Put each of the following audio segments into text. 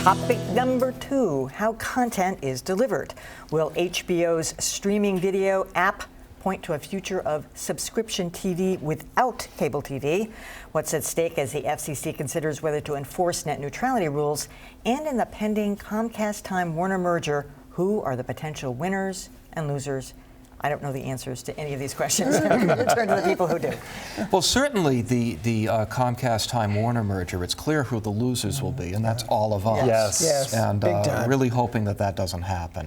Topic number 2, how content is delivered. Will HBO's streaming video app point to a future of subscription TV without cable TV? What's at stake as the FCC considers whether to enforce net neutrality rules? And in the pending Comcast-Time Warner merger, who are the potential winners and losers? I don't know the answers to any of these questions. I'm going to turn to the people who do. Well, certainly the Comcast-Time Warner merger, it's clear who the losers will be, and that's all of us. Yes. And really hoping that that doesn't happen.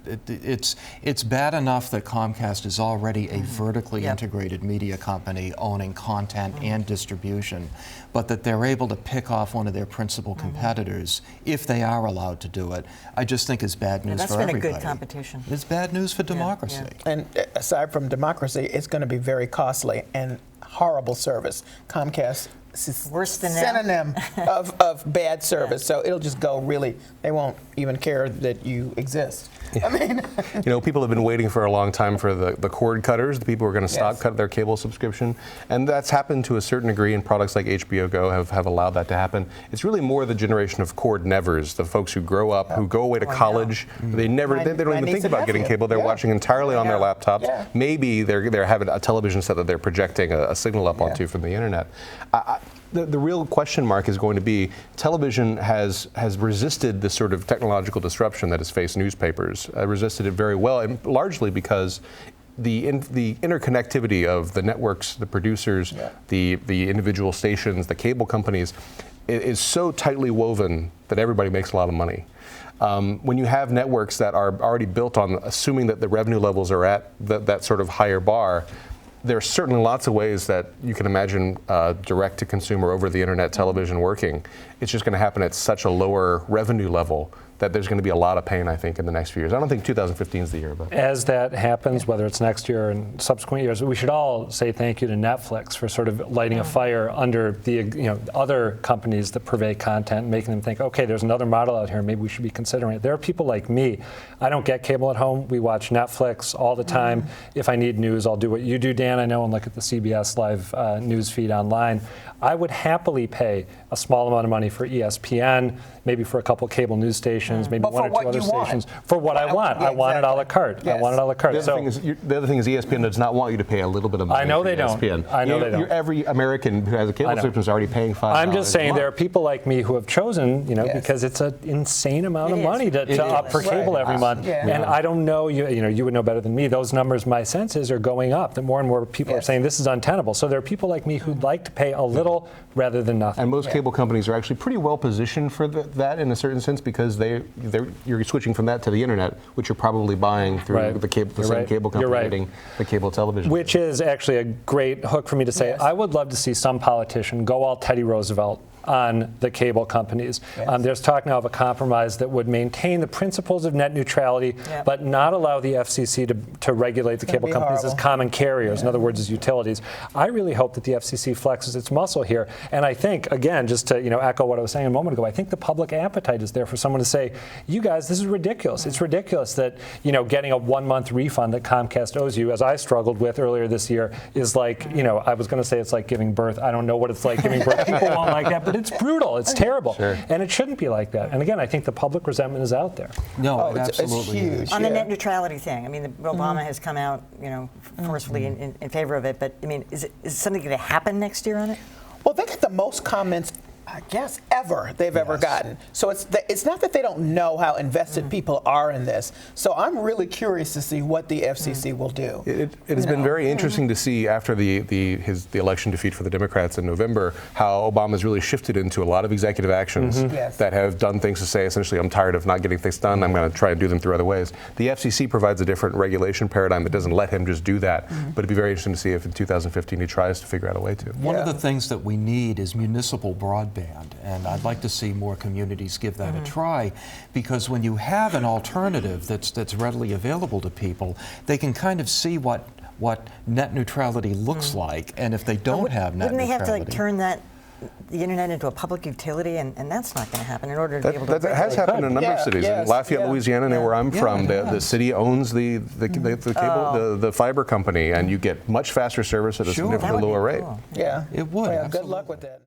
It's bad enough that Comcast is already a vertically integrated media company owning content and distribution, but that they're able to pick off one of their principal competitors, if they are allowed to do it, I just think is bad news for everybody. That's been a good competition. It's bad news for democracy. And aside from democracy, it's going to be very costly and horrible service. Comcast is worse than synonym of bad service. So it'll just go really, they won't even care that you exist. I mean, you know, people have been waiting for a long time for the cord cutters, the people who are going to stop cut their cable subscription. And that's happened to a certain degree, and products like HBO Go have allowed that to happen. It's really more the generation of cord nevers, the folks who grow up, who go away to college. They don't even think about getting cable. They're watching entirely on their laptops. Maybe they're having a television set that they're projecting a signal up onto from the internet. The real question mark is going to be, television has resisted this sort of technological disruption that has faced newspapers, resisted it very well, and largely because the interconnectivity of the networks, the producers, the individual stations, the cable companies, is so tightly woven that everybody makes a lot of money. When you have networks that are already built on assuming that the revenue levels are at that sort of higher bar, there are certainly lots of ways that you can imagine direct-to-consumer over-the-internet television working. It's just going to happen at such a lower revenue level that there's going to be a lot of pain, I think, in the next few years. I don't think 2015 is the year. But as that happens, whether it's next year and subsequent years, we should all say thank you to Netflix for sort of lighting a fire under the other companies that purvey content, making them think, okay, there's another model out here, maybe we should be considering it. There are people like me. I don't get cable at home. We watch Netflix all the time. If I need news, I'll do what you do, Dan, I know, and look at the CBS Live news feed online. I would happily pay a small amount of money for ESPN, maybe for a couple cable news stations, maybe one or two other stations. For what I want. I want it a la carte. I want it a la carte. The other thing is ESPN does not want you to pay a little bit of money. I know they don't. I know they don't. Every American who has a cable subscription is already paying $5. I'm just saying there are people like me who have chosen, because it's an insane amount of money to up for cable every month. And I don't know, you would know better than me, those numbers, my sense is, are going up. That more and more people are saying this is untenable. So there are people like me who'd like to pay a little rather than nothing. And most cable companies are actually pretty well positioned for that in a certain sense, because you're switching from that to the internet, which you're probably buying through the same cable company getting the cable television. Which is actually a great hook for me to say, I would love to see some politician go all Teddy Roosevelt on the cable companies. There's talk now of a compromise that would maintain the principles of net neutrality, but not allow the FCC to regulate the cable companies as common carriers, in other words, as utilities. I really hope that the FCC flexes its muscle here, and I think, again, just to echo what I was saying a moment ago, I think the public appetite is there for someone to say, you guys, this is ridiculous. It's ridiculous that getting a 1-month refund that Comcast owes you, as I struggled with earlier this year, is like, I was going to say it's like giving birth. I don't know what it's like giving birth. People won't like that, but it's brutal. It's terrible. And it shouldn't be like that. And again, I think the public resentment is out there. No, it absolutely it's huge. On the net neutrality thing, I mean, Obama has come out, forcefully in favor of it, but I mean, is something going to happen next year on it? Well, they get the most comments, I guess, they've ever gotten. So it's not that they don't know how invested people are in this. So I'm really curious to see what the FCC will do. It has been very interesting to see after the election defeat for the Democrats in November, how Obama's really shifted into a lot of executive actions that have done things to say, essentially, I'm tired of not getting things done. I'm going to try and do them through other ways. The FCC provides a different regulation paradigm that doesn't let him just do that. But it'd be very interesting to see if in 2015 he tries to figure out a way to. One of the things that we need is municipal broadband. And I'd like to see more communities give that a try, because when you have an alternative that's readily available to people, they can kind of see what net neutrality looks like, and if they don't have net neutrality. Wouldn't they have to turn the internet into a public utility, and that's not going to happen in order to be able to That has happened in a number of cities. In Lafayette, Louisiana, where I'm from, the city owns the cable, the fiber company, and you get much faster service at a significantly lower rate. Cool. Yeah. It would. Good luck with that.